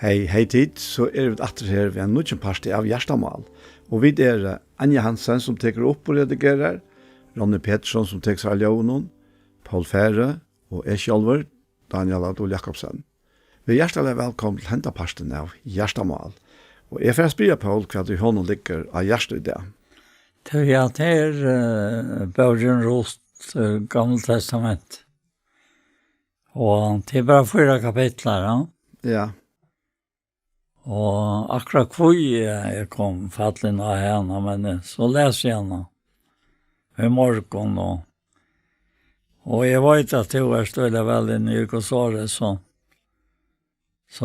Hei tid, så vi atter her ved en nødvendig parti av Gjerstamal. Og vi Anja Hansen som teker opp og redigerer, Ronny Pettersson som teker seg av Ljøvnen, Paul Fære og Eskjolver, Daniel Adol Jakobsen. Vi hjertelig velkommen til henteparten av Gjerstamal. Og jeg får spørre Paul hva du hånden ligger av hjertet i det. Ja, det Bøgen Rost, Gamle Testament. Og det bare 4 kapitler, ja. Ja. Og akkurat hvor jeg kom fattelig av henne, men så leser jeg henne i morgen. Og jeg vet at det var støylig veldig nyrkosåret, så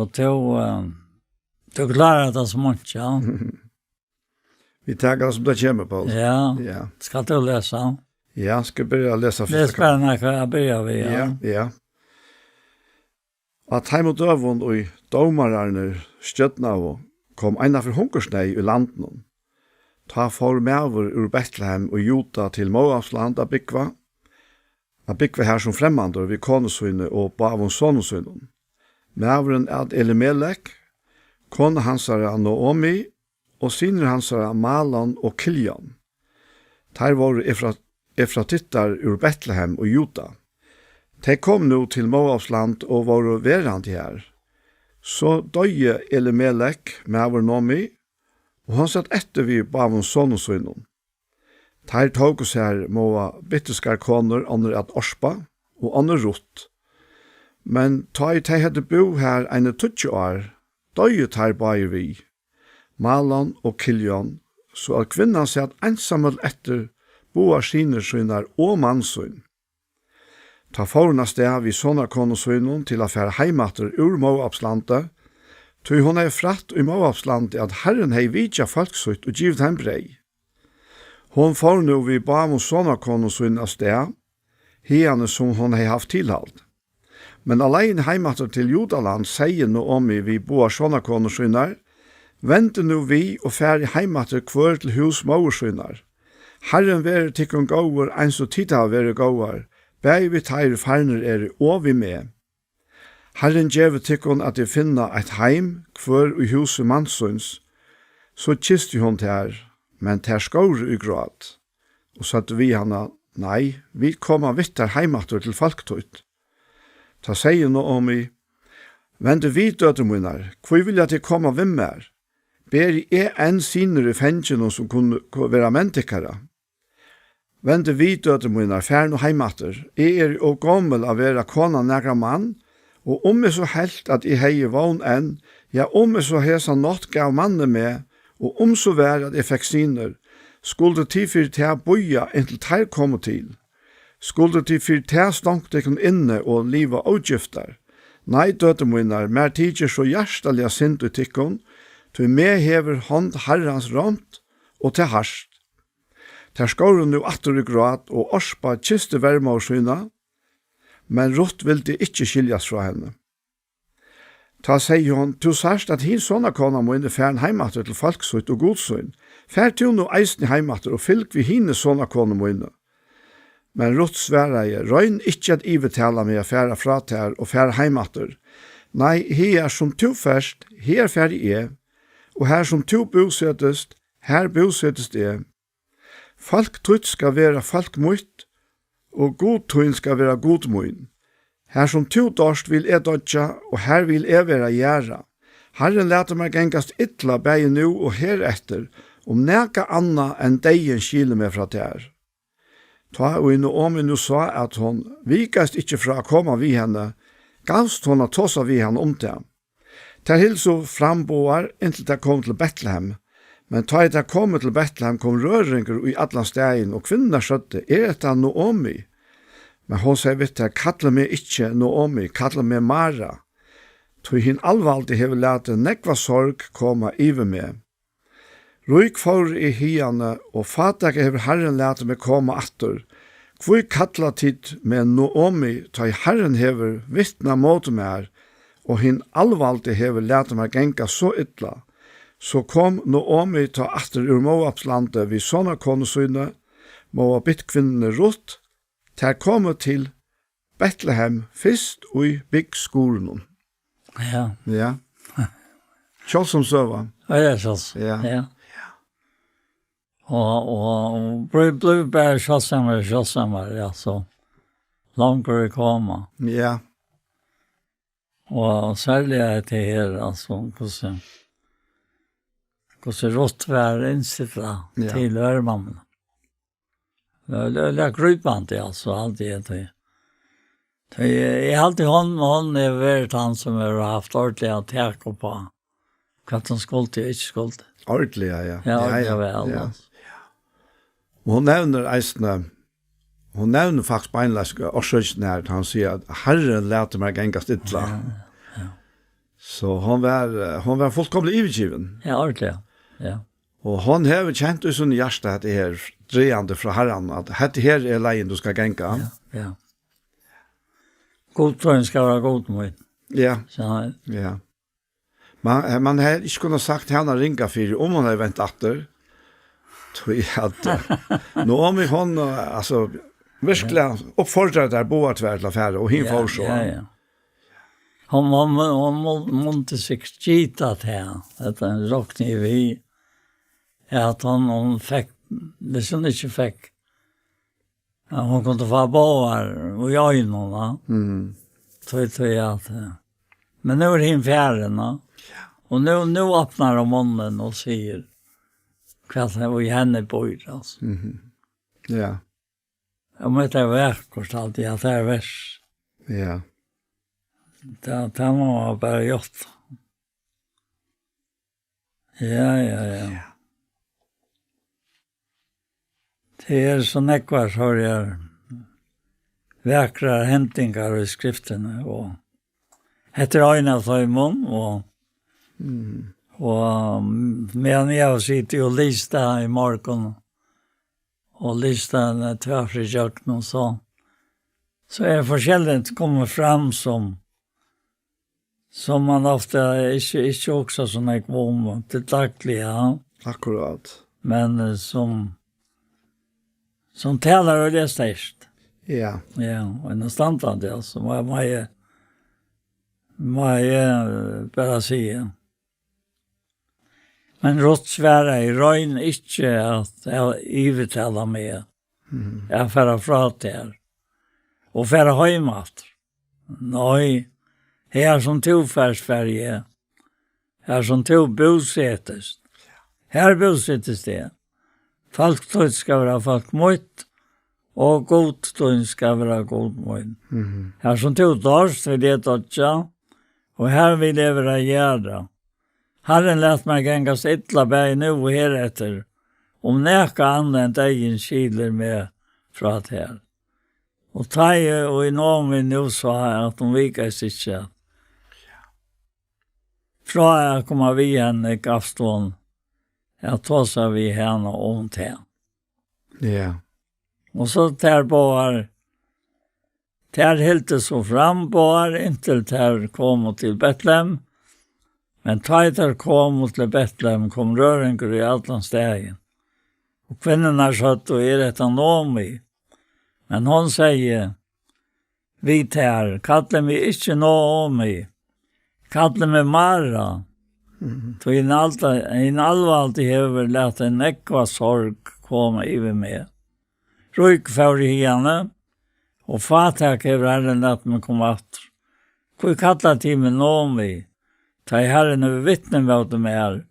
du klarer det så mye, ja. Vi tager som det kommer på. Ja. Skal du lese? Ja, skal jeg begynne å lese Det spennende hva jeg begynner vi, ja. Ja. At heim og døvun og domararner stjøtna og kom eina for hungersnei i landen. Ta for mever ur Bethlehem og Juda til Moabsland av byggva her som fremmander vid konesyne og bavon sonesynen. Meveren ad Elimelek, kone hansara Naomi, og sinner hansara Malan og Kiljan. Der var efratittar ur Bethlehem og Juda. De kom nu til Moabsland og var verand her. Så døye Elimelek med over Nomi, og han satt etter vi bavon sonesynen. Der tog oss her Moa bitteskar koner under at Orspa og under Rott. Men ta i de hadde bo her ene 20 år, døye der bare vi, Malan og Kiljan, så at kvinnan satt ensammel etter boar sinersynar og mannsyn. Ta forna sted vi sånne konesøynen til å fære heimater ur Moabslandet, tog hun fratt i Moabslandet at Herren hei vidja folksutt og givet hem brei. Hun får nu vi ba om sånne konesøynen sted, hiane som hun hei haft tilhald. Men alene heimater til Judaland sier nå om vi boar sånne konesøyner, vente nu vi og fære heimater kvør til hus Moabsøyner. Herren være tikkun gåur, eins og tida være gåur, Bæg vi teir farner og vi med. Herren djeve tikkun at de finna et heim kvør i huset mannsøns, så kiste hun ter, men ter skåre i grad. Og satte vi hana, nei, vi koma vittar heimater til falktøyt. Ta sier nå om i, vende vi dødemunnar, hvor vil jeg til koma vimmer? Ber en sinner i fengene som kunne være mentikere. Vende vi dødemunnar, færn og heimater, og gommel av vera kona nægra mann, og jeg så helt at jeg hei vogn enn, ja jeg så hesa nått gav manne med, og så vær at jeg fikk siner, skulle tid for til boja inntil teir komme til. Skulle tid for til stank dekken inne og liva avgifter. Nei, dødemunnar, mer tidser så hjertelige sint ut tikkun, til med hever hånd herrans rånt, og til harst. Der skåre nu atter i grad og Orspa kiste verma og syna, men Rott ville ikke skiljas fra henne. Ta sier hun, du sørst at hin sånne kona må inn i færen heimater til folksutt og godsyn. Fær til nu eisen i heimater og fylg vi hine sånne kona må inn. Men Rott sværa jeg, røyn ikke at ivetala med å færa fra ter og færa heimater. Nei, her som tu først, her fær jeg, og her som tu bosettest, her bosettest jeg. Falk tøyt skal være falk møyt, og god tøyn skal være god møyn. Her som to dørst vil jeg dødja, og her vil jeg være gjerra. Herren leter meg gengast ytla bæg nu og heretter, neka anna enn deien skile meg fra der. Ta og Naomi nu sa at hon vikast ikkje fra å komme vi henne, gavst hon at tosa vi henne om det. Der hilso framboar inntil det kom til Bethlehem, men ta et kom til Bethlehem kom røringer i alla stegin, og kvinner skjøtte, dette Naomi? Men hon sier, vet jeg, kallar meg ikke Naomi, kallar meg Mara. Tog hin allvaldig hever lete nekva sorg koma iver med. Ruik for i hiane, og fatak hever Herren lete meg koma atter. Hvor kallar tid med Naomi, ta i Herren hever vittna mot meg, og hin allvaldig hever lete meg genga så ytla. Så kom Naomi ta atter ur Moabslandet vid sånne konesyne, Moabit-kvinnene Rott, til komme til Bethlehem først og i byggskolen. Ja. Ja. Kjolsom søva. Ja, det är så. Ja. Ja. Och blev bara kjolsammare, ja, så. Långre komma. Ja. Och särskilt det här, alltså, hur rått var insittla till värman. Det är krypande, alltså, alltid det. Jag har alltid hon är värt han som har haft ordentligt att täcka på. Att hon skulle inte skulle. Ordentlig, ja. Ja, väl. Ja. Og hun nevner faktisk beinlesk årsøkene her, han sier at Herren lærte meg gengast ytla. Ja. Så hon var fullkomlig ivergiven. Ja, ordentlig, ja. Og hon har kjent i sin hjerte at det er drejande fra Herren, at dette her er leien du skal genga. Ja. Godtrøyen skal være god med. Ja. Så, Ja. Man har ikke kunnet sagt henne ringa for om hon har vent atter. Tror jag att nu om vi hon alltså virkelig uppfordrar där boar till affärer och hin får så. Ja. Hon måste sig skita här. Att en rockni vi att hon fick det som inte fick. Ja, hon kunde få boar och jag innan va. Tror jag att men nu är det hin färden va. Och nu öppnar de munnen och säger kvart var i henne bor alltså. Ja. Jag möter verkort alltid att det är vers. Ja. Det var bara gjort. Ja. Det är så nekvar har jag verkra hämtingar i skrifterna och heter en av dem och medan jag sitter och listar i marken och listar tvärs i köken och så är forskjelligt kommer fram som man ofta inte också såna om till dagliga. Akkurat. Men som talar och det störst. Ja. Ja, och nästan det alltså man bara säga. Men rått svära i röjn inte att jag ivetala med. Jag färra fra där. Och färra höjmat. Nej, här som tog färsfärge. Här som tog bosättes. Här bosättes det. Folktøyd ska vara folkmøyt. Og godtøyd ska vara godmøyt. Her som tog dörst vil det dødja. Og her vil det være gjerda. Herren lät mig gängas ytla bäg nu och heretter. Om näka använt egen kiler med fra här. Och Taje och i Naomi nu sa jag att de vikar sig inte. Fra jag kommer vi henne i kastån. Jag tåsar vi henne om det. Ja. Och så tar bara tar helt så fram bara inte tar kom till Betlehem. Men Taiter kom till Betlehem kom röringar i Atlantsstegen. Och kvinnorna satt och detta Naomi. Men hon säger vi tar, kallar mig inte Naomi. Kallar mig Mara. Så en allvarlig hever lät en ekva sorg komma över mig. Ryk för henne. Och fatak hever Herren lät mig komma efter. Hvor kallar till mig Naomi. Ta Herren över vittnen vad de är.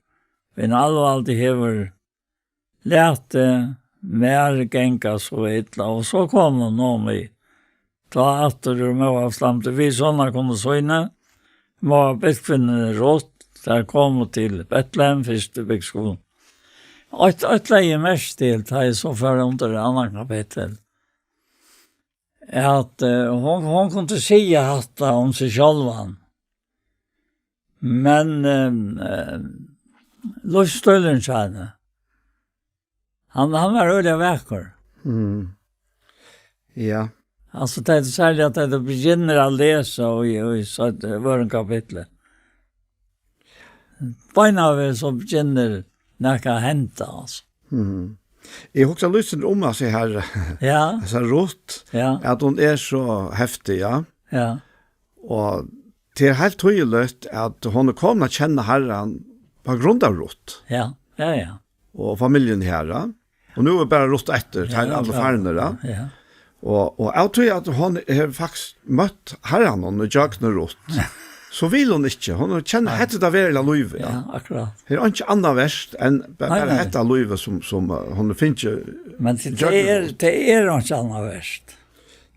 En allvarlig hever lät mer gänka så ytla. Och så kom de Naomi. Ta efter och Moabsland. Vi sådana kunde söjna. Moabskvinnen rått. Där kom till Betlehem första byggskolan. Ett läge mest till tar jag så för under det andra kapitel. Att hon kunde säga att om sig själv. Men Lustöllen sa henne. Han var öliga veckor. Ja. Alltså det är särskilt att det begynner att läsa och så var en kapitel. Beina så begynner näka hända alltså. Jag har också lyssnat om att se här. Ja. Så rått. Ja. Att hon är så häftig, ja. Ja. Och det är helt tydligt att hon kommer att känna Herren på grund av rått. Ja, ja, ja. Och familjen här. Ja. Och nu är bara rått efter till alla farner. Ja. Ja. Och jag tror att hon har faktiskt mött herran och jakna rått. Så vill hon inte. Hon känner hette det väl Louise. Ja, akkurat. Det är inte annat värst än bara hette Louise som hon finns ju. Men det är inte annat värst.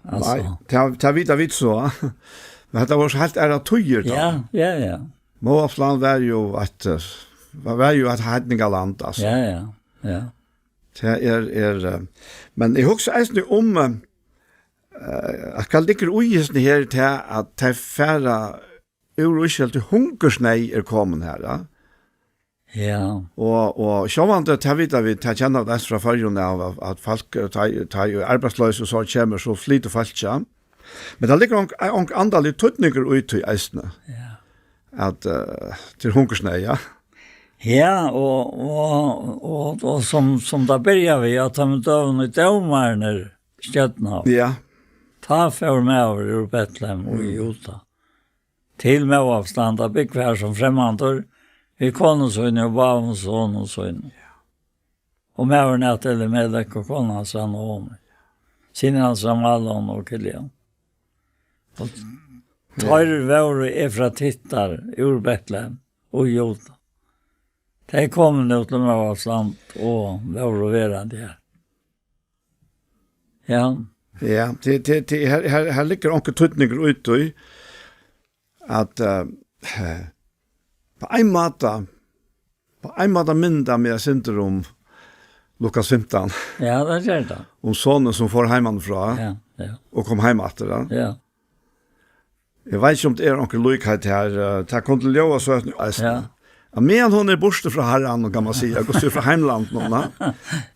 Alltså. Nej, det vet så. Men det var så helt ära tøyer då. Ja, ja, ja. Moabsland var ju ett hedningaland alltså. Ja, ja, ja. Det men jag också ärsnu om att kan ligger ojesen här till att ta färra Israel till hungersnei kommen här. Ja. Ja. Och självant det vet vi ta känna det från förrjun av att folk tar ju arbetslösa så kommer så flyter folk ja. Men det ligger en andalig tøtninger ut i eisene. Ja. At til hungersnei, ja. Ja, og som da börjar vi at de døvende døvmarne stjøttene. Ja. Ta for med over ur Betlehem og i Jota. Til med avstand av byggvær som fremhandler. Vi konesøyne og bavensån og søyne. Og med over nett eller medlek og konesøyne og om. Sinne Samalon og Kilian. Og tar våre fra tittar ur Betlehem og Jota. De kom nå til Møvasland og våre verande her. Ja. Ja, her ligger onke tøtninger ut i at på en måte mynda med syndrom Lukas 15. Ja, det gjør det. Om sonen som får heimanfra Ja, ja. og kom heim etter det. Ja. Jeg vet ikke om det onke lykheid her. Det kom til å så Ja. Men hon är borste från herran kan man säga. Går från hemlandet någon.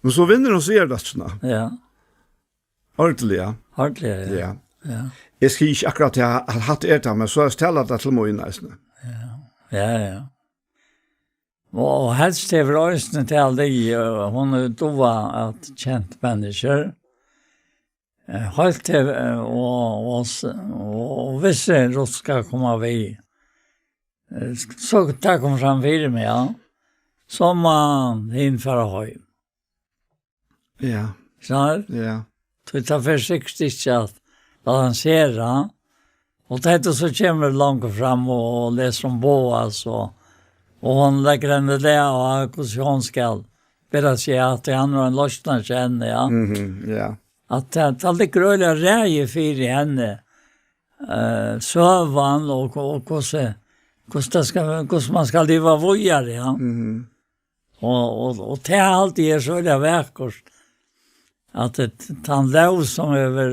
Men så vinner hon ser det såna. Ja. Ordentligt, ja. Ordentligt, ja. Ja. Ja. Jag ska inte akkurat jag har haft det men så har jag ställt det till mig nästan. Ja, ja. Og helst det var øyne til alle de, hun er dova at kjent mennesker. Helt til, og hvis det skal komme vi, så det kom fram fire med, ja. Som man innfører høy. Ja. Sånn? Ja. Så det er forsiktig ikke at balansere, og det så kommer langt fram og leser om Boas og hon lägger henne det och hur hon ska bära sig att det andra en lösnar känner, ja. Ja. Att det ligger öliga räge för henne. Sövan och hur man ska leva vojare, ja. Och det är alltid så öliga verkors. Att det han lov som över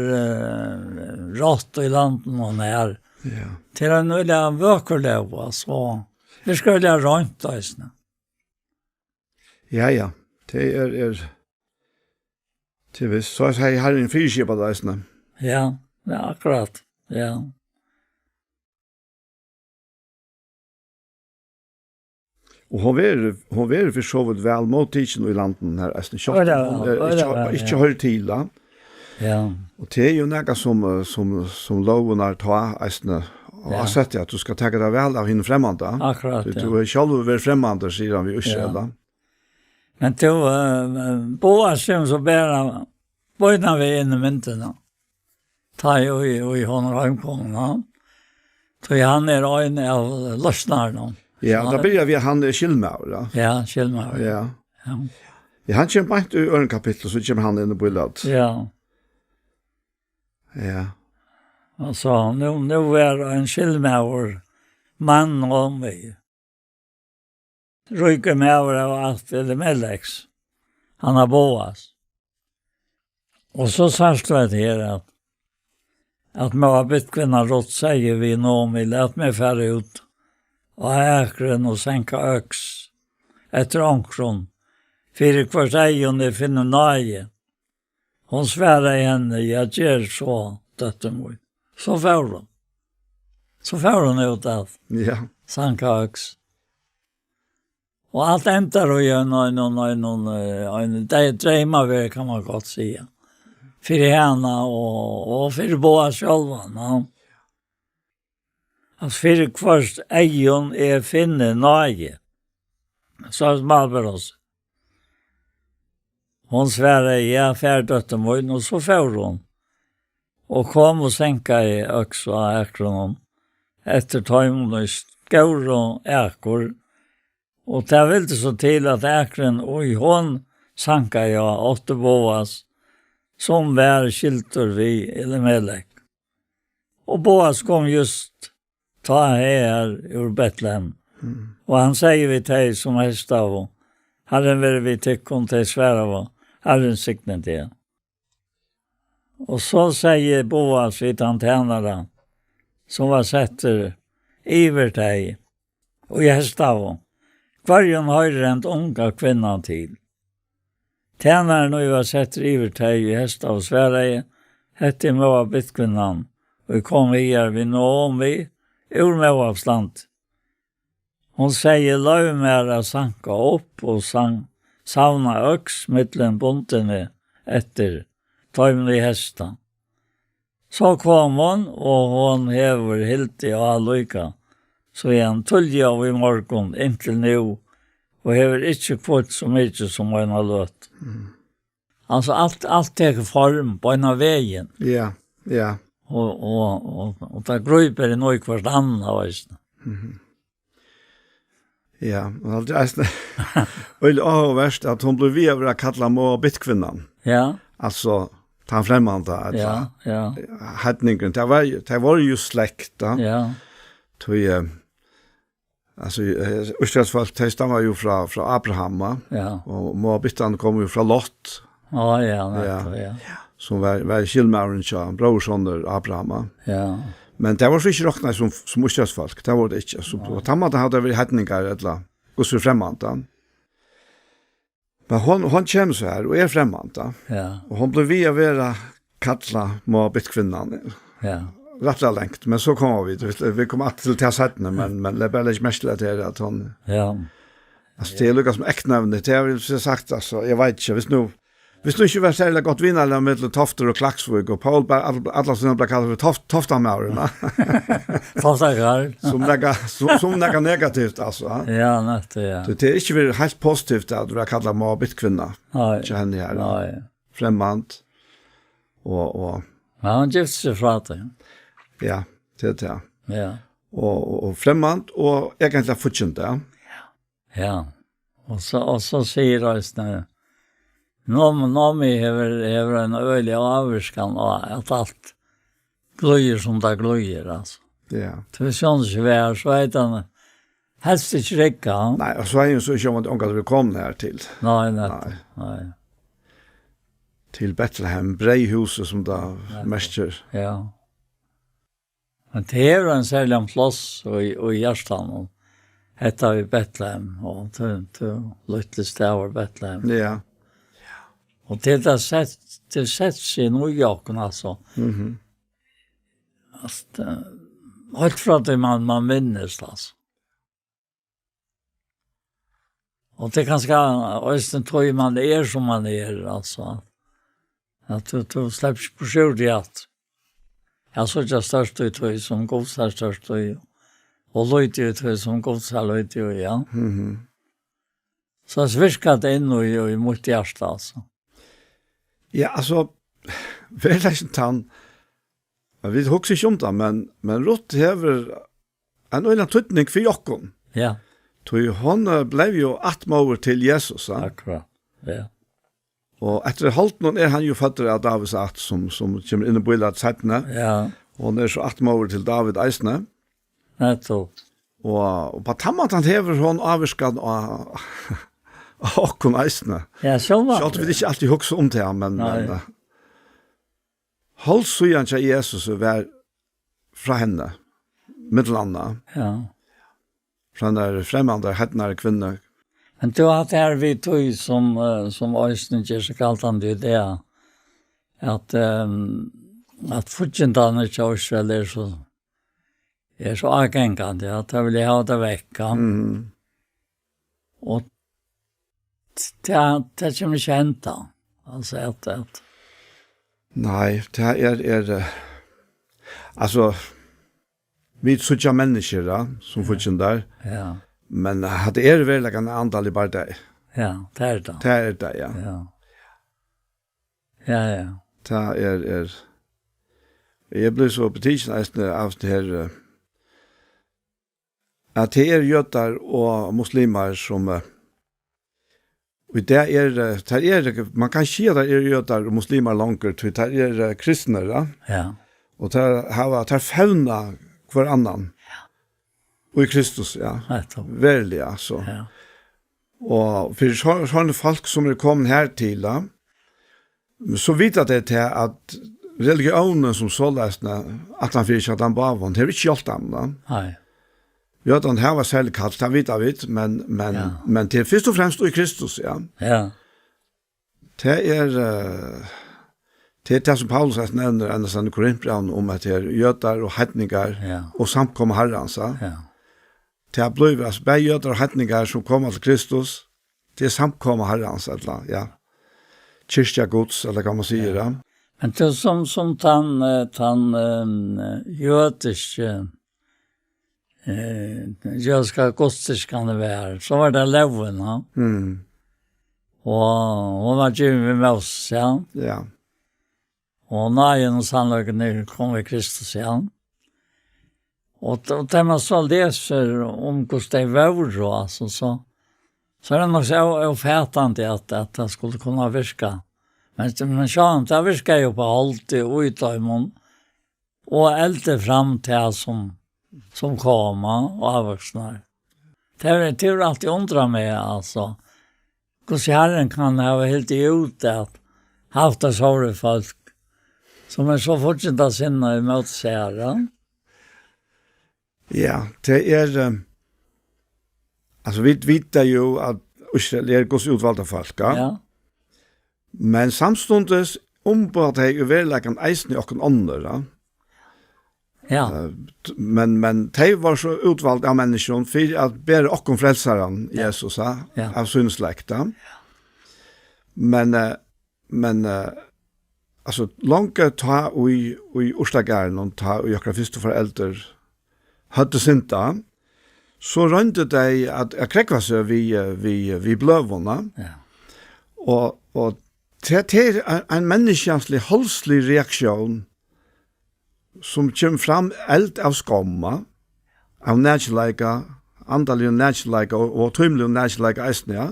rått i landen hon är. Ja. Till en öliga vökerlov, alltså. Vi skulle ha rönt då. Ja, ja. Det är till visst. Så jag har en fyrskip på det. Ja, ja, akkurat. Ja. Och hon är för så väl mot tiden i landen här. Inte hör till då. Ja. Och det är ju något som loven tar ästna. Och jag har sett att du ska ta det väl av henne främmande. Akkurat, Du är själv väl främmande, säger han vid Israel. Men då, Boas så bara börjar vi in i myntorna. Ta ju i honom hemkomna. Så han är en av lösnarna. Ja, då börjar vi han Kilmauer, ja. Ja, Kilmauer. Ja. Ja. Ja, han kommer inte ur en kapitel, så kommer han in i bullet. Ja. Ja. Alltså, nu är en Kilmauer man om mig. Ryker med över av allt eller Mellex. Han har Boas. Och så särskilt det att Moabit kvinna rått säger vi Naomi, lät mig färra ut och äkren och sänka öx efter ankron. Fyra kvart ejon finner nöje. Hon svärar i henne, jag ger så dötten mot. Så får hon. Så får hon ut att Ja. sänka öx. Och allt ändrar och gör någon drömmer kan man gott säga. För henne och för båda själva. Ja. Alltså för först ejon finne nöje. Så Malberos. Hon svärde, ja, färdötten mun, och så får hon. Och kom och sänka i öx och äkronom. Efter tajmen och skor och äkor. Och det var inte så till att äkren, oj, hon sanka jag, åtte Boas, som var skilter vi eller Melek. Och Boas kom just ta här ur Betlehem. Och han säger vi till som helst av, Herren vill vi tycka till svära av, Herren sikten till. Och så säger Boas vid han tjänare, som var sätter iver dig, och helst av, kvarjon höjre en unga kvinnan till. Tjänaren nu var sätter iver dig i häst av Sverige, hette Moabitkvinnan, och kom vidare vid Naomi, ur Moabsland. Hon säger löv med att sanka upp och savna öx mittlen bontene efter tajmen i hästan. Så kom hon och hon hever helt i allyka. Så är han tullja av i morgon intill nu och hever inte fått så mycket som han har låt. Alltså allt tar form på en av vägen. Ja, ja. Och det gruper i något kvart annan. Ja, och det är värst att hon blev vid över att kalla Moabitkvinnan. Ja. Alltså, ta främmande. Att, Ja. Hedningen, det var ju släkt. Ja. Alltså, Israelsfolk, det stammar ju från Abraham. Ja. Och Moabittan kom ju från Lot. Ja. Som var skilmären till brorsoner Abraham. Ja. Men det var så ikke råknet som Israelsfolk, det var det ikke. Så på tammat hadde vært hedninger, eller også fremmande. Men hon kommer så her, og fremmande. Ja. Og hon ble via være kattla Moabit-kvinnan. Ja. Rettelig lengt, men så kommer vi kom alltid til å sette men det er bare litt mest til at hon... Ja. Altså, det er lukket som eknevne, det har jeg sagt, altså, jeg vet ikke, hvis du ikke var særlig godt vinnerlig med Tofter og Klaksvig, og Paul, alle som ble kallet for Toftamørene. Toftakar. Som nekka negativt, altså. Ja, nettopp, ja. Det er ikke vært helt positivt at du har kallet Moabit-kvinna. Nei. Ikke henne her. Nei. Fremmant. Og... Ja, han gifte seg fra det. Ja, det. Ja. Og fremmant, og egentlig fortjente. Ja. Og så sier Øystein, Nomi hever en øyelig avvurskan og at alt gløyer som det gløyer, altså. Ja. Det er sånn ikke vær, så er det helst ikke rikka. Nei, og så er jo så ikke om at unga vil komme her til. Nei. Til Bethlehem, Breihuset som da mestjer. Ja. Men det er en særlig plass og i Gjerstaden, hette vi Bethlehem, og til lytte stavar Bethlehem. Ja. Och det har sett sig i New York alltså. Allt för att man minns alltså. Och det kanske östen tror man är som man är alltså. Att du släpps på skjordiat. Jag så just störst ut som godsar störst och lojt ut som godsar lojt ju, ja. Så sviskat det in i mot hjärsta alltså. Ja, altså, verleisen vi husker ikke om det, men Ruth hever en øyne tøtning for jokken. Ja. Hun ble jo atmover til Jesus. Akkurat, ja. Og etter halvt han jo født av Davids at, som kommer inn i bøylet settene. Ja. Og han så atmover til David eisene. Nettopp. Og på tammat han hever hun avvirskan og kun eisene. Ja, så var det. Så vi ikke alltid huske om det, men hold søyan til Jesus var fra henne, middelandet. Ja. Fra henne fremmede, hettene kvinner. Men du har det her vi tog som Øystein ikke så kalt han det, at fortjentene til Øystein er så avgengende, at jeg vil ha det vekk. Og det kommer ikke hente. Altså, at. Nei, det altså, vi er sånne mennesker som fortjent der. Ja. Men det er vel en andal I bare det. Ja, det er det. Det er det, ja. Ja. Ja, ja. Det jeg blir så betydelsen av det her, at det er jøder og muslimer som, og det man kan si at det er jøder og muslimer langer, det er kristne, Ja. og det er fevna hver annan. Og I Kristus, ja. Verlig, altså. Ja. Og for sånne folk som kommet her til, så vet det til at religionen som så løsne, at han fyrir at han bavon, det er ikke gjort dem, da. Nei. Ja, den her var selv kalt, det vet jeg, men det er først og fremst I Kristus, ja. Ja. Det er det som Paulus nevner enda sånn I Korintbrevn om at det er jøder og heidningar og samkommer herrens, Ja. Det er blitt, altså, bare jøder og heidningar som kommer til Kristus, det er samkommer herrens, eller, ja. Kyrkja Guds, eller kan man si det. Men det er som jødiske jødiska godstiskene var, så var det loven, ja. Og hun var givet med oss, ja. Ja. Og nøyen og sannløkene kom I Kristus, ja. Og det man så leser om hvordan det var, altså, så det nok så fætende at det skulle kunne virke. Men det virker jo på alltid uttøymon, og eldre frem til som kommer og avvoksner. Det er alltid undra meg, altså. Hvordan Herren kan ha helt ut at haft det såre folk som så fortsatt av sinne I møte seg, ja. Ja, det altså vi vet jo at Israel Guds utvalgte folk, Ja. Men samstundes ombord det jo verleggen eisen I okken andre, Ja. Men de var så utvalgt av mennesken for at bedre okken frelseren Jesus av synslekta. Men altså langt ta i Oslagæren og ta i akkurat første foreldre hadde synta, så rønte de at krekva seg vi bløvene. Ja. Og det er en menneskenslig, holdslig reaksjon som kommer fram eld av skomma, av nærkjeleika, andalig nærkjeleika og tøymelig nærkjeleika eisne, ja.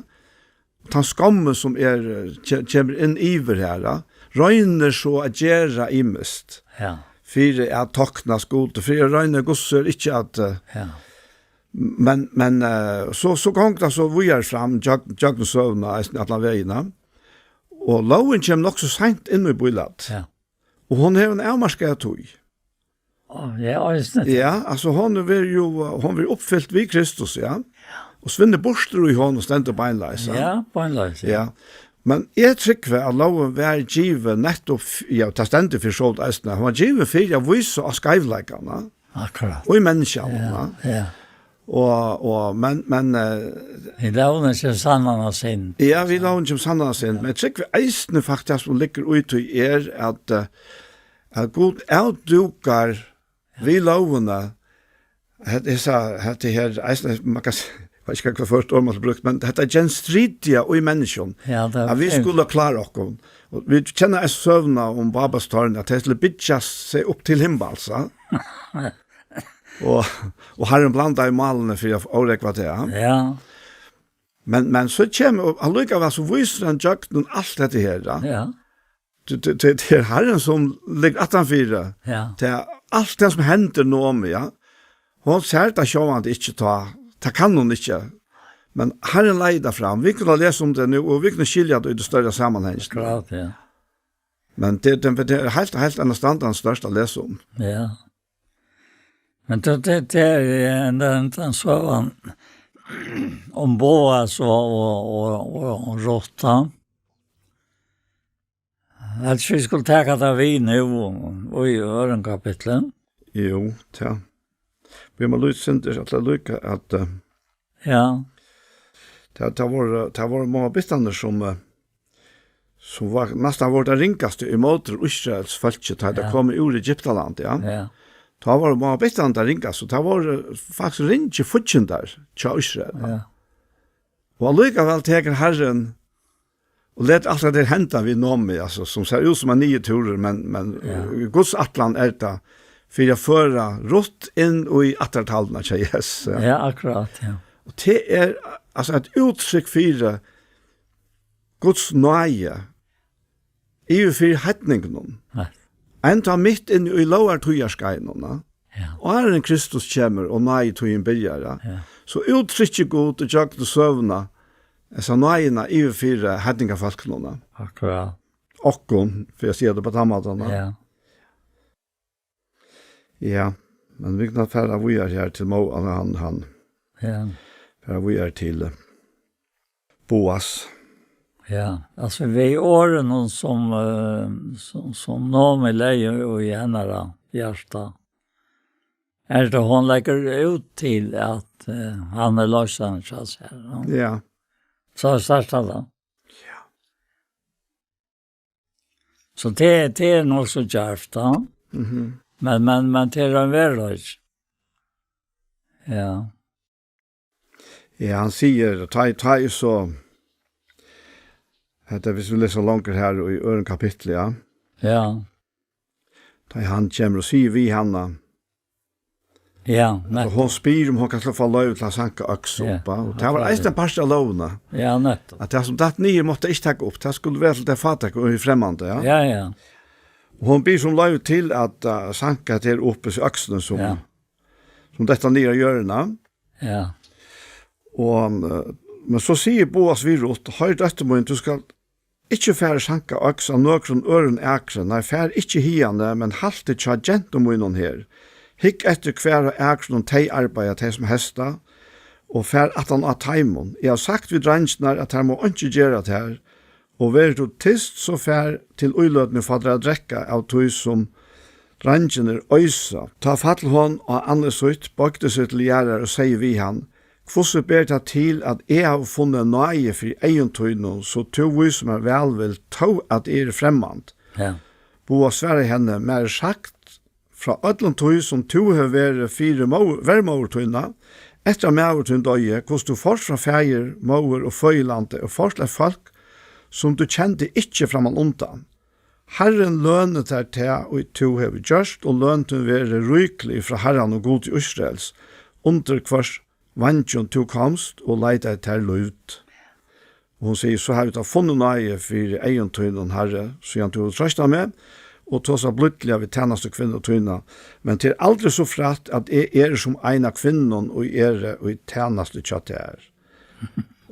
Den skommen som kommer inn iver her, røyner så at gjøre imest. Ja. For at tokna skole, for jeg røyner gosser ikke at... Ja. Men så gong det så vi fram, jagn søvna eisne at la veiene, og loven kommer nok så sent inn I bøylat. Ja. Og hon har en avmarskad tog. Ja, just det. Ja, altså hon vil oppfyllt vid Kristus, ja. Og svinner borster I hon og stendt beinleis. Ja, beinleis. Ja. Men jeg trykker at loven var givet nettopp, ja, ta stendet for sålt eisene. Han var givet for å vise av skeivleikene. Akkurat. Og I menneskene. Ja. Men I loven ikke sannene sin. ja, vi loven ikke sannene sin. Men jeg trykker eisene faktisk som ligger ut I at God avdukar vi lovene det her eisene, man kan jeg vet ikke hva først ord man har brukt, men dette genstridia og I menneskjen. Ja, det at vi skulle klare oss. Og vi kjenner en søvna om Babas tårn, at det skulle bytja seg opp til himmelsa. og Herren blanda I malene for å årekva det. Ja. Men så kommer, han lykker så viser han jøkken alt dette her. Ja. Det er Herren som ligger 18-4. Ja. Det er alt det som hender nå om, ja. Hun ser det sjå han ikke ta. Det kan hun ikke. Men Herren leider fram. Vi kunne lese om det nu, og vi kunne skilja det I det større sammenhengen. Klart, ja. Men det er helt annet stand den største å lese om. Ja. Men det er den søvann om Boas og Rotta. At vi skulle ta det vi nu og I ørenkapitlet. Jo, ja. Vi må lytte sinter at det lykke at Ja. det var mange bistander som var nesten vårt ringkaste I måter Israels folket da det kom ur Egyptaland, ja. Ja. Ta var man betan där ringa så ta var faktiskt ringe futchen där tja Israel. Ja. Och allikevel teker Herren och let allt det hända vid nomi, alltså som ser ut som en nye turer, men Guds atlan det för att föra rått in och i attertalna tja Jesus. Ja, akkurat, ja. Och det alltså ett uttryck för Guds nøye i för hetningen. Ja. En tar mitt inn i lovar tujarskeinen. Ja. Og er en Kristus kommer og nøye tujen bygger. Ja. Så uttrykker god og jakt og søvna så nøyene i for hetningafolkene. Akkurat. Okkon, for jeg sier det på tammatene. Ja. Ja, men vi kan fære vi er her til han Ja. fære vi er til Boas. Ja, alltså vi åren som nå med leie og i henne hjärsta. Det hon lägger ut till att han är lösaren så att säga. Ja. Så startar det. Ja. Så det är nog så djärvt då. Mhm. Men det är en värld. Ja. Ja, han sier, ta så det hvis vi leser langt her i øren kapitlet, ja. Ja. Da han kommer og sier vi henne. Ja, Og nettopp. hun spyr om hun kan slå for lov til å sanke øks opp. Ja. Og det var eist en parst av lovene. Ja, nettopp. At det som datt nye måtte ikke takke opp. Det skulle være til det fatak og i fremmande, ja. Ja, ja. Og hun byr som lov til at sanke til oppe i øksene som dette nye hjørne. Ja. Og, men så sier Boas virot, høy døtte må du skal ikke færre sanke øks av nøkron øren ekre, nei, færre ikke hiende, men halte tja gentomoinon her. Hikk etter hver av ekron tei arbeid tei som hesta, og fær at han av taimon. Jeg har sagt vid drangsnar at her må ikke gjøre det her, og være du tist så fær til uilødende fadra drekka av tog som drangsnar øysa. Ta fattel hon og andre sutt, bakte seg til gjerrar og sier vi han, hvordan ber det til at jeg har funnet nøye for egentøyene, så tog vi som vel vil tog at jeg fremmand. Ja. Boa sverre henne mer sagt fra ødlen tøy som tog har vært fire vermåvertøyene, etter mævertøyene døye, hvordan du først fra feir, måver og føylande, og først folk som du kjente ikke framan undan. Herren lønnet der til og tog har gjørst, og lønnet hun være rykelig fra Herren og god til Israels, under hvers vantjon tog komst og leide til løyt. Og hun sier, så har vi da funnet nøye for egentøynen herre, så han tog trøsta med, og tog seg blodlige ved tjeneste kvinner og tøyne. Men til aldri så fratt at jeg som en av kvinnen og og i tjeneste kjøtt er.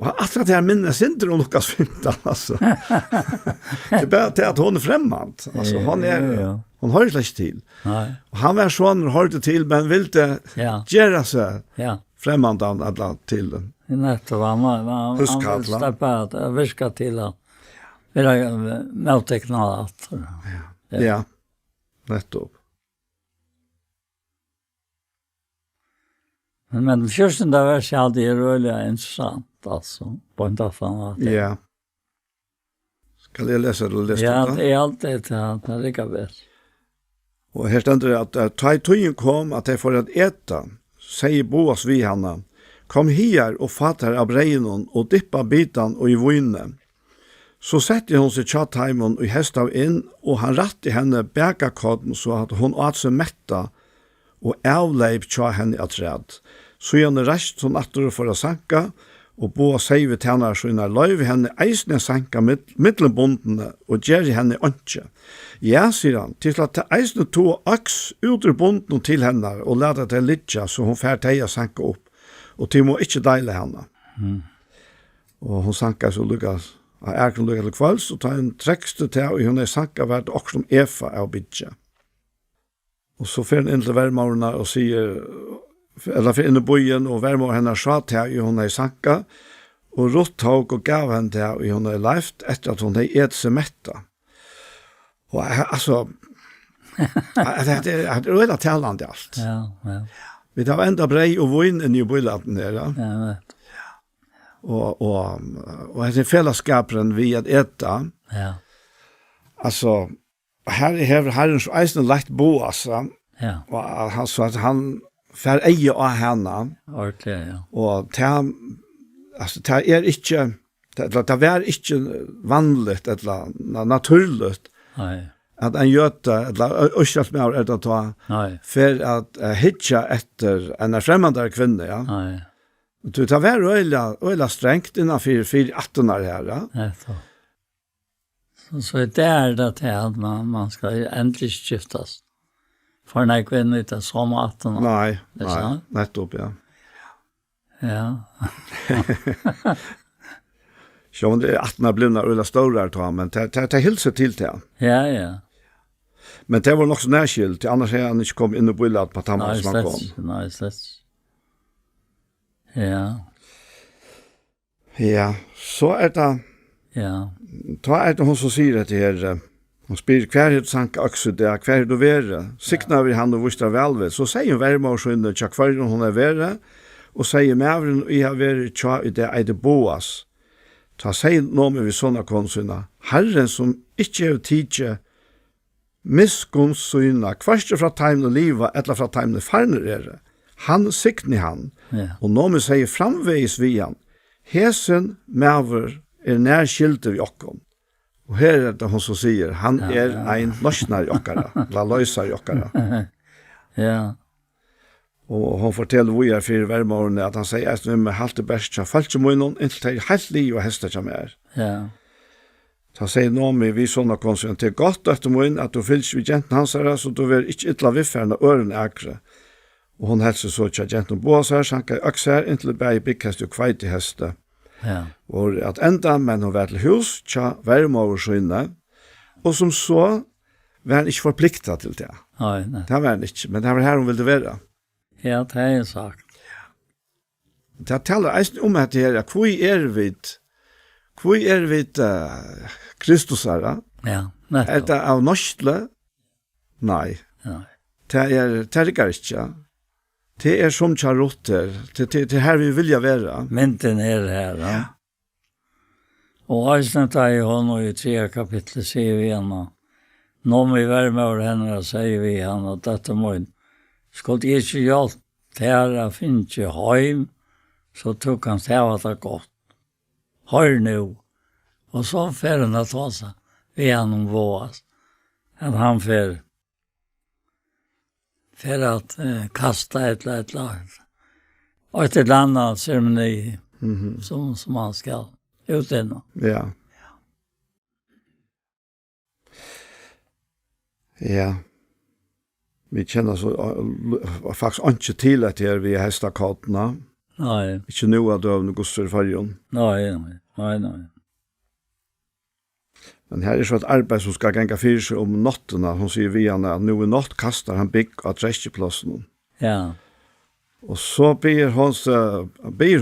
Og at det her minnes ikke om Lukas 15, altså. Det er bare til at hun er fremmant. Altså, hun har ikke til. Nej. Og han var sånn, hørte til, men ville gjøre seg fremmant av alle til den. Nettopp, han vil steppe at jeg virker til at vi har møtteknet alt. Ja, nettopp. Men kjørsten det var ikke alltid røylig interessant, altså, på en dag for at Ja. Skal jeg lese det? Ja, det er alltid til at det er ikke best. Og her stender det at ta i tøyen kom at jeg får et eta, sier Boas vi henne, kom her og fatter av breinen og dippa bitan og i vøyne. Så sette hun seg tjattheimen og hestav inn, og han rattet henne bækakodden så at hun åt seg metta og avleip tja henne at træd. Så gjerne rest hun atter for å sanka, og Boas sier vi tjener så innan løyve henne eisne sanka middelbundene og gjør henne åndsje. Ja, sier han, til at det eisne to aks uter bunden til henne og lade det litja så hun fær teia sanka opp, og til må ikke deile henne. Og hun sanka så lukkas av erken lukka til kvalls, og ta en trekste til, og hun sanka vært også som Efa av bidja. Og så fer han inn til vermaurene og sier, eller for inn i bojen, og vermaur henne sa til, og hun sanka, og Ruth tog og gav henne til, og hun leift etter at hun et seg metta. Og altså, det er øyla talande alt. Ja. Vi tar enda brei og vinn inn i bojlaten her, ja. Ja, vet. Og det er fellesskaperen vi at etta. Ja. Altså, her har Herren så eisen lagt Boas, Ja. Og han sa at han fær eie av henne. Ordentlig, ja. Og det ikke, det var ikke vanligt, eller naturligt, Nei. at en gjøte, eller østjalt med å ta, Nei. for at hitja etter en fremmede kvinne, ja. Nei. Det var øyla strengt innenfor 4-18 her, ja. Nettopp. Så det det til at man skal endelig skiftes. For en kvinne ikke som 18 år. Nei, Det er sant? nettopp, ja. Ja. Så det 18 blivna øyla større her, men det hilser til det. Ja, ja. Men det var nok så nærskilt, annars er han ikke kom inn og byllet på tammen Nei, som han kom. slett. Nei, slett. Ja. Ja, så det, Ja. da det hun som sier det her, hun spyr hver het sank akse det, hver du være, sikna vi han og visste vel ved, så sier hun verma og skjønne tja hver hun være, og sier mævren og jeg har vært tja i det eide boas. Ta sier noe med vi sånne konsuna, Herren som ikke er tidje, miskunnssyna, hverste fra tegn og liva, eller fra tegn og farner han sikni han, Ja. og noe med sier framveis vi han, hesen mæver nærskilder i okkon. Og her det hun som sier, han ein løsner i okkara, la løser i okkara. Ja. Og hun forteller hvor jeg fyrir hvermårene at han sier at vi med halte best til falt til munnen, inntil det helt liv og hester til mer. Ja. Så sier noe med vi sånne konsulen, det godt etter munnen at du fylls vi jenten hans her, så du vil ikke ytla vifferne øren akre. Og hun helser så til jenten boas her, sanka i øks her, inntil det byggkast og kveit i heste. Ja. Og at enda, men hun var til hus, tja hvermårene, og som så var han ikke forpliktet til det. Nei, nei. Det var han ikke, men det var her hun ville være. Ja, det er sagt. Det taler eisen om at det her, hvor vi Kristus her? Ja, Er nettopp. det av norstle? Nei. Nei. Det er ikke. Det er som kjarotter. Det er her vi vilja være. Mynten her, ja. Og Eisnet er hon og i 3 kapitlet sier vi henne, nå må vi være med over henne, sier vi henne, at dette må skulle jeg ikke gjøre til å finne ikke heim, så tok han til at det godt. Hør nå. Og så fer han å ta seg ved henne vås, at han fer at kasta et lag. Og et eller annet ceremoni som han skal ut innom. Ja. Ja. Vi kjenner så faktisk ikke til at det er vi hestakattene. Nei, Ikke noe av døvende gosser i fargen. nei. Men her er så et arbeid som skal ganga fyrir seg om nottene. Hun sier vi han at nå i natt kastar han bygg av treskeplassen. Ja, Og så ber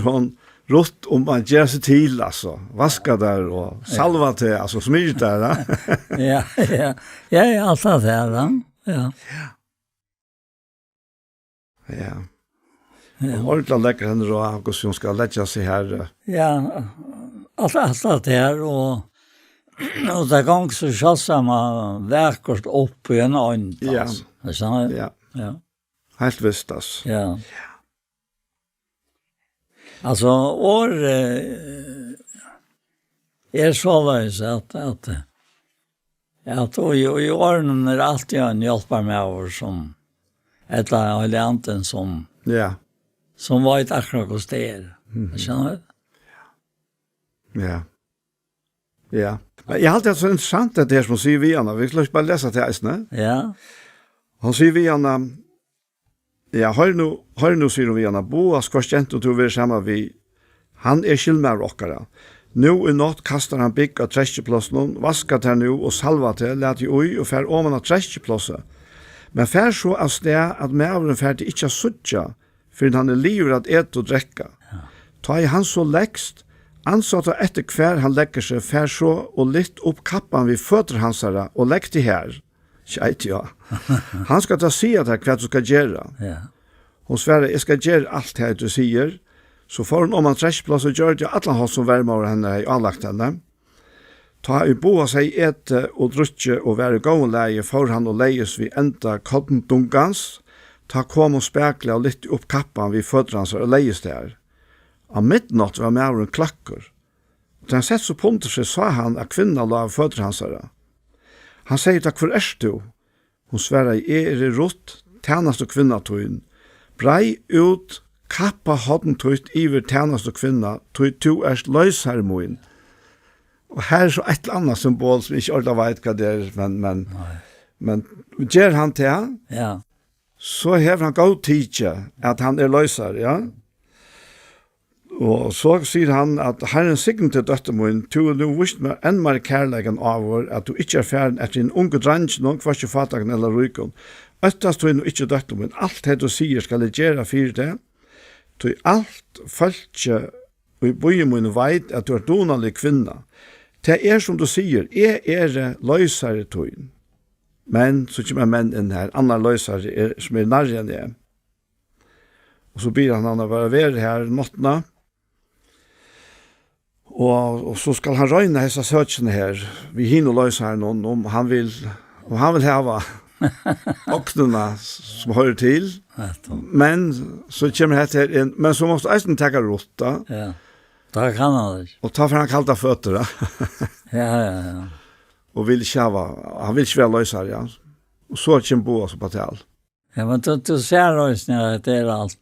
hon rått om å gjøre seg til, altså. Vaska der og salva til, altså smyr der. ja. Jeg er alltid der, da. Ja. Ja. Og ordentlig legger henne og August som skal legge seg her. Ja, alltid der, og det gang så kjasser man verkert opp i en ånd, Ja. altså. Det er sånn, Ja, ja. helt visst, altså. Ja. Altså, er så løs at og i årene er alltid en hjelper med oss som et eller annet som Ja, var et akkurat hos det. Skjønner du? ja. Ja. Men jeg har alltid hatt så interessant det her som sier vi henne. Vi skal bare lese til eisene. Ja, Han sier vi henne, ja, hør nå, sier vi henne, Boas kvarskjent og to vi sammen vi, han er skilmer okkara. Nå i natt kastar han bygg av treskeplassen, vaskat her nå og salva til, let i ui og fer om han av treskeplassen. Men fer så av sted at mævren fer til ikke suttja, for han er livet at et og drekka. Ta i han så lekst, ansatt og etter hver han legger seg, fer så og litt opp kappan vi føtter hans herre, og legg til her. Kjeit, ja. Han skal ta si at det hva du skal gjøre. ja. Hon sverre, jeg skal gjøre alt det du sier. Så får hun om han treskeplass og gjør det alle har som vermer over henne i anlagt henne. Ta i boa seg ete og drutje og være gåenleie for han og leies vi enda kodden dungans, ta kom og spekla og litt opp kappan vi fødransar og leies der. Av midnatt var mæren klakker. Da han sett så punter seg, sa han at kvinna la av fødransara. Han sier takk for du. Hun sverra i rutt, tjänast och kvinna tøyn. Brei ut, kappa hodden tøyt iver tjänast og kvinna, tøyt to løyshermoen. Og her så et eller annet symbol som ikke ordentlig vet hva det men gjør han til han, så hever han god tidje at han løyser, ja. Og så sier han at Herren signet til døttermoen, du visst med enn mer kærlegen av vår, at du ikke ferdig etter en unge drenge, noen kvar ikke fatagen eller rykon. Øttast du ikke døttermoen, alt det du sier skal jeg gjøre for det, du alt følge og i bøyemoen veit at du donalig kvinna. Det som du sier, løysare tøyen. Men, så kommer menn inn her, andre løysare som nærre enn det. Og så ber han å være her nåttene. Og så skal han røyne hessa søkene her. Vi hinner løysare noen om han vil hava åknene som hører til. Men så kommer det her inn, men så måste eisen takke rotta. Ja. Da kan han det. Og ta for han kalta føtter, ja. Og han vil ikke være løsere, ja. Og så kommer bo oss på tal. Ja, men du ser også at det alt.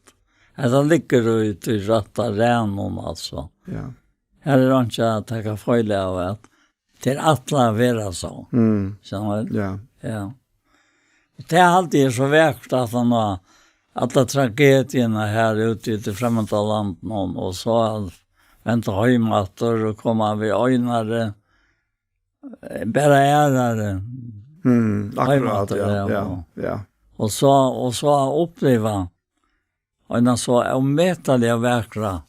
At det ligger ut i røtta renon, altså. Ja. Her det ikke at jeg kan føle av at til alle være så. Skjønner du? Ja. Det alltid så vekt at han har alla tragedierna här ute i det främmande landet och så vänta hemmatter och komma vid ögnare bara ärare. Akkurat, ja. Och så uppleva och så omätliga verkra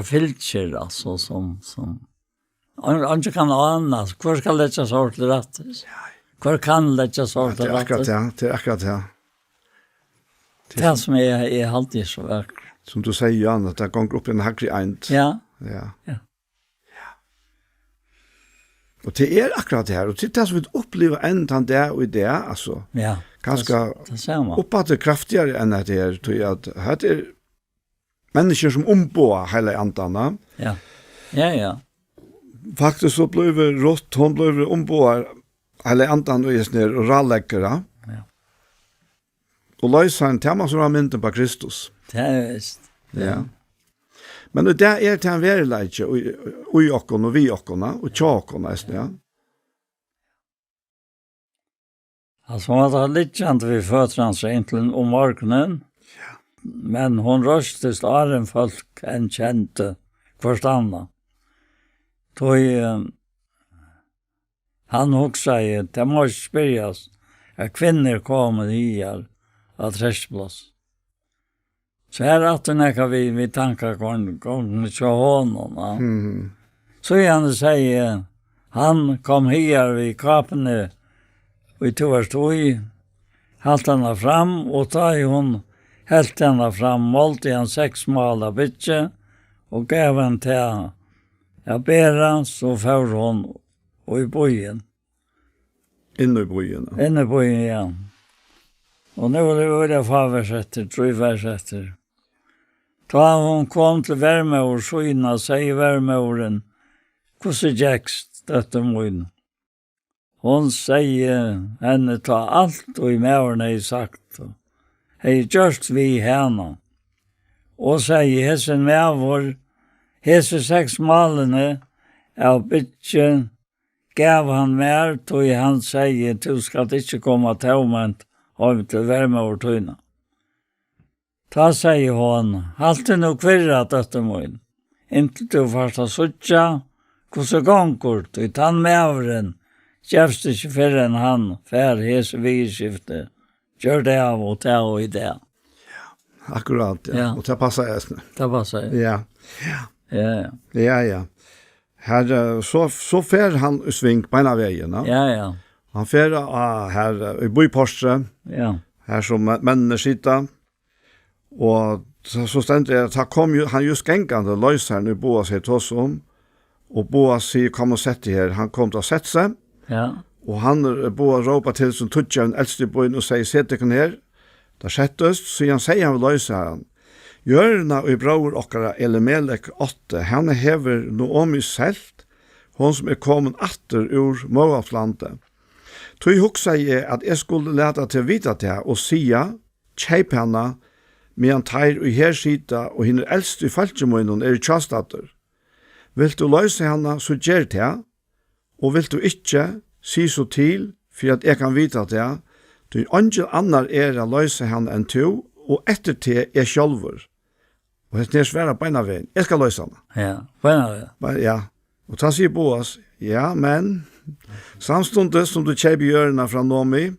filter alltså som inte kan annat. Hur ska det så sort rätt? Hur kan det så sort rätt? Det är akkurat ja. Det som är alltid så verkligt. Som du säger, Jan, att det går upp i en hackrig eind. Ja. Och det är akkurat det här. Och det är som vi upplever ändan där och i det, alltså. Ja. Ganska uppåt kraftigare än att det är. Tror jag att här är människor som ombår hela andarna. Ja. Faktiskt så blev rått, hon blev ombår hela andan och just ner och ralläggare. Och lösa tema som har mynten på Kristus. Det är visst. Ja. Men det är till en verklighet och i oss och vi oss och tjockorna, ja. Alltså hon har lite känt vid föttrans egentligen om morgonen. Ja. Men hon röstes en folk en kände förstanna. Då han också det måste spyrjas att kvinnor kommer hit av träskplats. Så här att när vi tankar gång så honom. Så han säger han kom här vid kapene och tog halt henne fram och ta hon helt henne fram målte han 6 mål bitche och gav han till jag ber så för hon och i bojen. Inne i bojen, ja. Och nu var det faversätter, tröjversätter. Då hon kom till värme och skyna, säger värmeorden, hvordan jäkst detta mun. Hon säger henne ta allt och i mäorna i sagt. Hej just vi henne. Och säger hessen mävor, hesse 6 malene av bitchen gav han mer, tog han säger du ska inte komma tomment av till värme och tøyna. Ta säger hon, halt nu kvirra detta mun. Inte du första suttja, hvordan gånger du tann mävren, kjævst ikke fyrre enn han, fær hese vigskifte, gjør det av og ta og i det. Akkurat, ja. Og det passer jeg. Det passer jeg. Ja. Her, så fer han sving beina veien, Ja. Han fer her i Bøyporstre, her som mennene sitter, og så stendte jeg, han just gengande løs her, nu boer seg til oss om, og Boas sier, kom og sett her. Han kom til å sette seg, Ja. og han Boas råpa til som tutja en eldste i bøyen og sier, sett deg her. Da settest, så han sier han vil løse han. Gjørna og bror okkara Elimelek 8, han hever Noomi selt, hon som kommet atter ur Moabslandet. Tog hugsa jeg at jeg skulle leta til vita til og sia, kjeip henne, medan teir og her sida og henne eldste i falkemunnen i tjastater. Vil du løse henne, så gjør det, og vil du ikke si så til, for at jeg kan vita det, du angel annar å løse henne enn to, og etter til sjálfur. Og det svære beina veien. Jeg skal løse henne. Ja, beina veien. Ja. Og ta sier Boas, ja, men samstundes som du kjeip hjørna fra Noomi,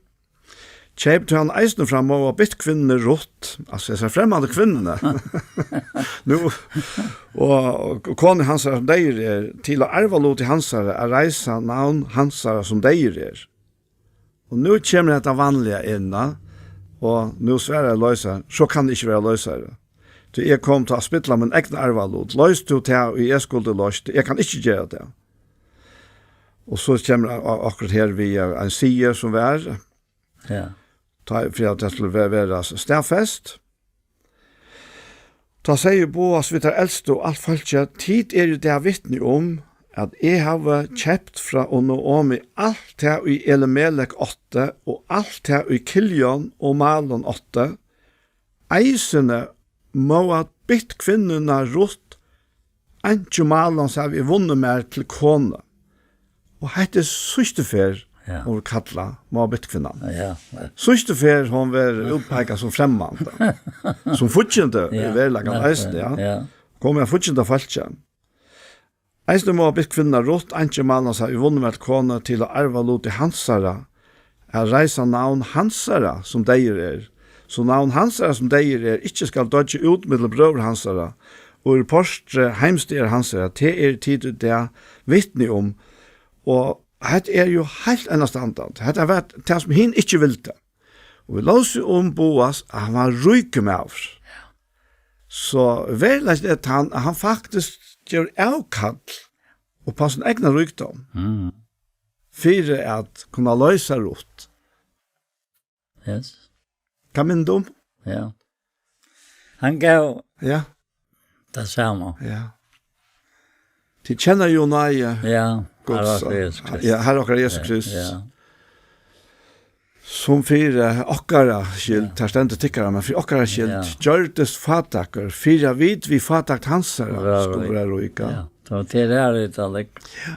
kjeip du han eisne fra Moab bytt kvinnene rått, altså jeg ser fremmede kvinnene. Nu, og kone hansara som deir til å arva lot i hansara reisa navn hansara som deir Og nu kommer dette vanlige inn, og nu svære løser, så kan det ikke være løsere. Så jeg kom til å spytla min egen arvalot. Løs du til, og jeg skulle løst. Jeg kan ikke gjøre det. Og så kommer akkurat her vi en siger som var. Ja. For at det skulle være stedfest. Da sier Boas vi tar eldste og alt falskje. Tid det vittne om at jeg har kjøpt fra Noomi alt det i Elimelek 8 og alt det i Kiljon og Malon 8. Eisene må ha bytt kvinnerne rått, ikke Malon så har vi vunnet mer til kone. Og hette søstefer, hun kattla, må ha bytt kvinnerne. Ja. Søstefer, hun var utpeket som fremmande. Som fortjente i verlagen eisene, ja. Kom jeg fortjente falskje. Eisne må ha bytt kvinner rått, ikke Malon så har vi vunnet mer til kone til å arva lot i hansara, reisa navn hansara som deir Så navn hansara som deir ikke skal dodge ut med brøver hansara, og postre heimstyr hansara, det tid det vittne om, og det jo helt enastandant. Det vært det som hin ikke vilte. Og vi låser om Boas, at han var ryke med oss. Så verleis det han faktisk gjør avkall og på sin egna rykdom. For at kunne løse rått. Yes. Kan min dom? Ja. Han gav Ja. det samme. Ja. De kjenner jo nøye. Ja, Guds, Herre Jesus Kristus. Ja, Herre Jesus Kristus. Ja. Som for okkara skyld, der stendte tykkere, men for okkara skyld, gjørtes fatakker, for vid vi fatakt hansara, skulle være roika. Ja, så til det her uttalig. Ja.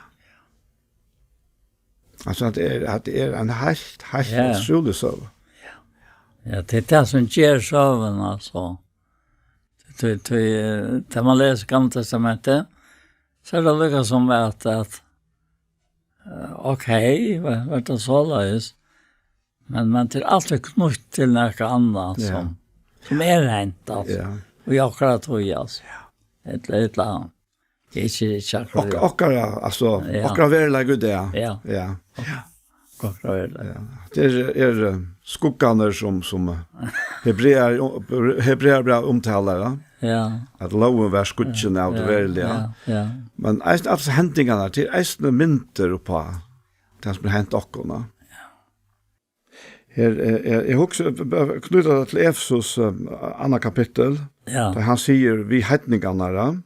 Altså at det en helt utrolig søv. Ja, det det som gjør søven, altså. Når man leser Gamle Testamentet, så det lukket som at ok, hva det så løs, men til alt knutt til noe annet som rent, altså. Ja. Og jeg akkurat tror jeg, altså. Et eller annet. Ikke akkurat. Okkara, altså, okkara verleg ut det. Ja. Ja. Akkurat det. Det skugganer som hebreer bra omtaler, Ja. at loven var skudgen av det verlige. Ja. Men altså hendingene til eisne mynter på det som hendt okkurna. Her, jeg husker knyttet til Efesos andre kapittel, der han sier vi heidningene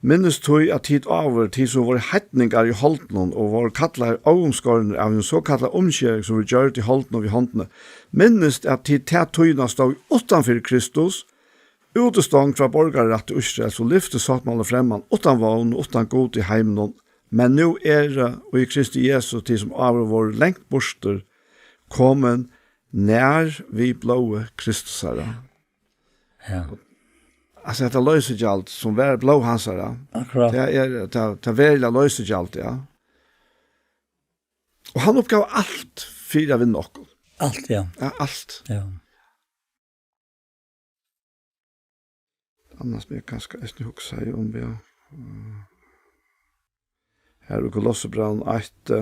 minnes tog at tid over tid som var heidninger i holdene og var kattler avomskårene av en såkallet omkjøring som vi gjør i holdene og i håndene. Minnes at tid til togene stod utenfor Kristus, utestånd fra borgerrett i Israel, så lyfte sattmålet fremman, utan vogn, utan god i heimen. Men nå det, og i Kristi Jesus, tid som av vår lengt borster, kommen nær vi blåe Kristusere. Ja. Altså, dette løser ikke alt, som var blå hansere. Akkurat. Det veldig løser ikke alt, ja. Og han oppgav alt for å vinne noe. Alt, ja. Ja, alt. Ja. Annars blir kanskje jeg huske seg om vi her og Kolossebraun at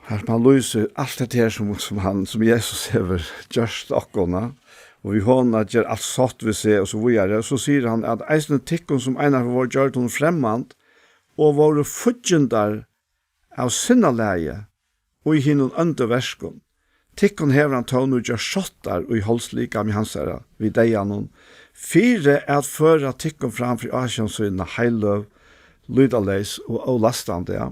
her man løser alt det her som Jesus har gjort akkurna, og vi hånda gjør alt satt vi ser, og så videre, så sier han at eisne tikkun som en av vår gjør hun fremmant, og våre futgendar av sinnalæge og i hinnon øndeverskon. Tikkun hever han tån og gjør sjottar og i holdslikam i hansara vid deianon. Fire at føra tikkun framfor asjonsynna heiløv, lydaleis og lastande, ja.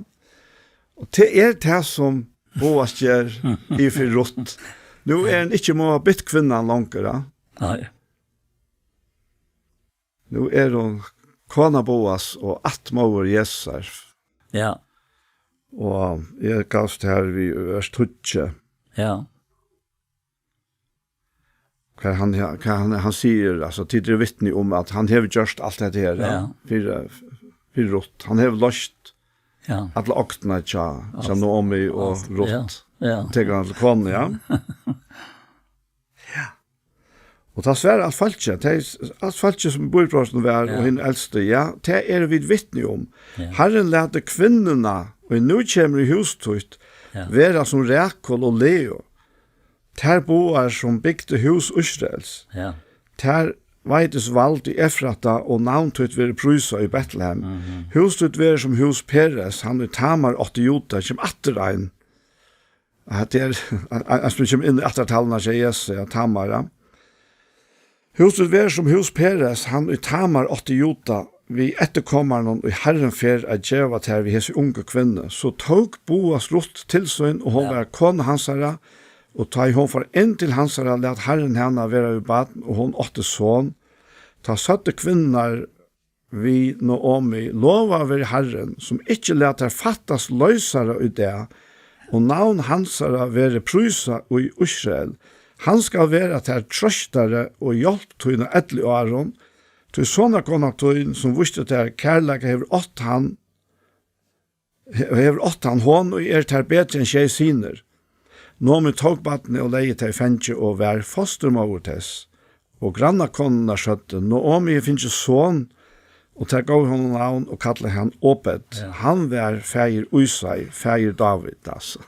Og det som Boas gjør i for rått. Nå han ikke må ha bytt kvinnan langere. Nei. Nå hun kona Boas og atmover Jesus. Ja. Og jeg gavst her vi vers 20. Ja. Han sier, altså, tidligere vittne om at han har gjort alt det her, ja. For rått. Han har løst ja. alle oktene tja Naomi og rått. Ja. Teger han til kone, ja. Ja. Og det er alt falske som bor på oss og henne eldste, ja, det vi vittne om. Ja. Herren lærte kvinnerne, og nå kommer i hustøyt, være som Rekol og Leo. Ter boar som bygde hus Israels. Ja. Ter veites valgt i Efrata og navntøyt være prysa i Bethlehem. Hustøyt være som hus Peres, han i Tamar 8 Jota, som atterrein. Det jeg spør ikke inn i attertallene til Jesu, Tamar, ja. Hustøyt være som hus Peres, han i Tamar 8 Jota, vi etterkommer noen i Herren fer at djeva til vi hese unge kvinne. Så tog Boas Ruth til sønn, og hun var kone hansara, og ta hon for inn til hansara, let Herren henne være i baden, og hon 8 son. Ta satte kvinner vi Naomi, lova over Herren, som ikke let her fattas løysare i det, og navn hansara være prysa i Israel. Han skal være til trøstere og hjelp tøyne edlig åren, til sånne konatøyen som visste til kærlega hever 8 han hånd, og til bedre enn tjei siner. Naomi tog badne og leie til fengje og vær fostermåver tess. Og granna konna skjøtte, Naomi finnes sånn, og til gav hon navn og kallet han Obed. Ja. Han var feir Usai, feir David, altså.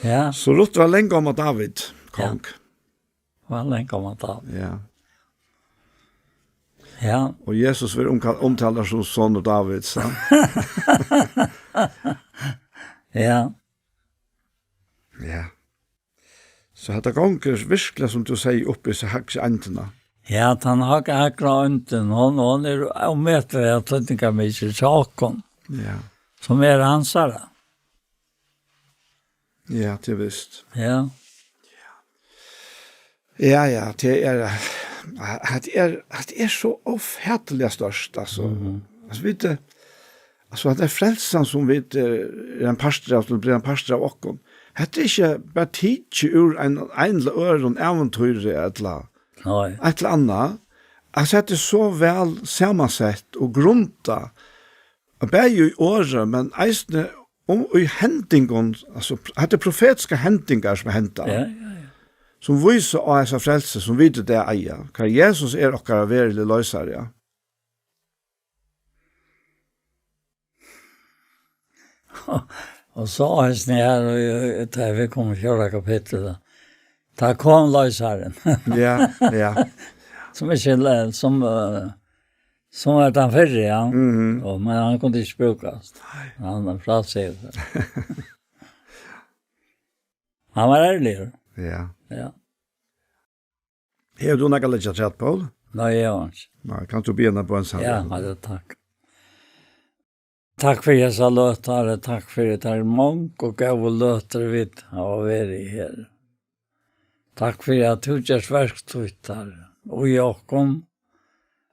Ja. Så Ruth var lenge om David, kong. Ja. Var lenge om David. Ja. Ja. Og Jesus vil omtale som son og David, så. Ja. Ja. Så hetta gonger virkelig som du sier oppi så haks antena. Ja, han har ikke akkurat ønten. Hon omøter at han ikke mye saken. Ja. Som hansara. Ja, det visst. Ja. Ja, det er så ofertelig størst, altså. Altså, vet du, altså, det frelsen som vi er en pastor av, som blir en pastor av okken. Det er ikke bare tidlig ur en eller øren eventyr et eller annet. Altså, det er så vel sammansett og grunta. Bare jo i året, men eisne i hendingen, altså, det er profetiske hendinger som er hentet. Ja. Som viser av disse frelse, som vet det eier. Hva Jesus er okkar verlig løsere, ja. Og så er det her, og vi kommer til å kjøre kapitlet. Da kom løseren. Ja. Som ikke som er den fyrre, ja. Men han kunne ikke brukes. Han er fra seg. Han var ærlig. Ja. Ja. Har du noe litt trett på? Nei, jeg har ikke. Nei, kan du begynne på en sang? Ja, takk. Takk for jeg sa løtere, takk for det er mange og gave løtere vidt av å være her. Takk for at du gjør verktøyt her, og i åkken,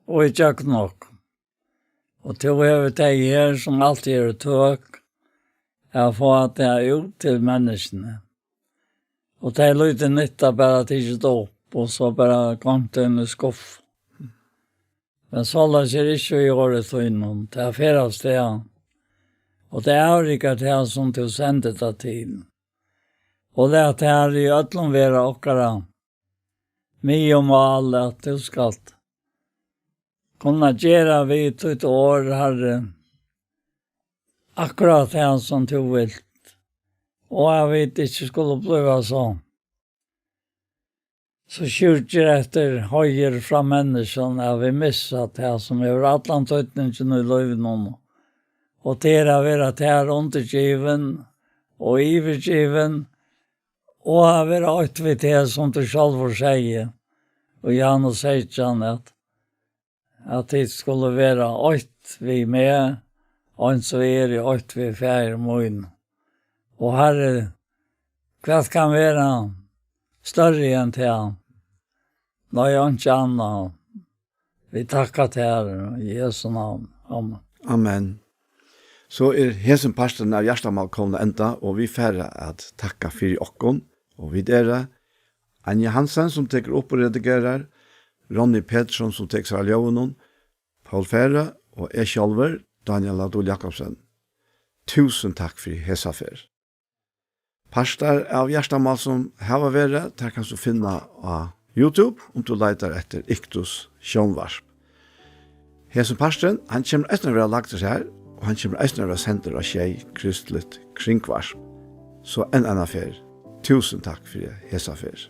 og i tjøkken åkken. Og til å heve deg her som alltid er tøk, jeg får at det er ut til menneskene. Og det er litt nytt bare at det ikke står opp, og så bare kom til en skuff. Men så la seg ikke gjøre det til innom, det er færre steder. Og det er ikke det som du sendte det til. Og det er det i ødelen være okkara. Mye om alle at du skal kunne gjøre vidt ut år, Herre. Akkurat det som du vil. Og jeg vet ikke skulle bli sånn. Så kjørger etter høyer fra menneskene, vi misset det som er atlantøytningen i løyven om. og til å være til undergiven og ivergiven, og å være aktivitet som du selv får si, og Janus sier at det skulle være alt vi med, og så er det alt vi færre mån. Og Herre, hva kan være større enn til han? Nå er han ikke annet. Vi takker til Herre i Jesu navn. Amen. Amen. Så hesen pasten av Gjerstamal kommet enda, og vi færre at takka for okkon, og vi dere, Anja Hansen som teker opp og redigerer, Ronny Pettersson som teker seg av ljøvenen, Paul Fære og jeg selv, Daniel Adol Jakobsen. Tusen takk for hesafer. Pastor av Gjerstamal som har vært, der kan du finne av YouTube om du leiter etter Iktus Sjånvarsp. Hesen pastoren, han kommer eisen å være lagt til her, og han kommer eisen å være sender av Tjei Kristelig Kringvarsp. Så en annen fer. Tusen takk for hesafer.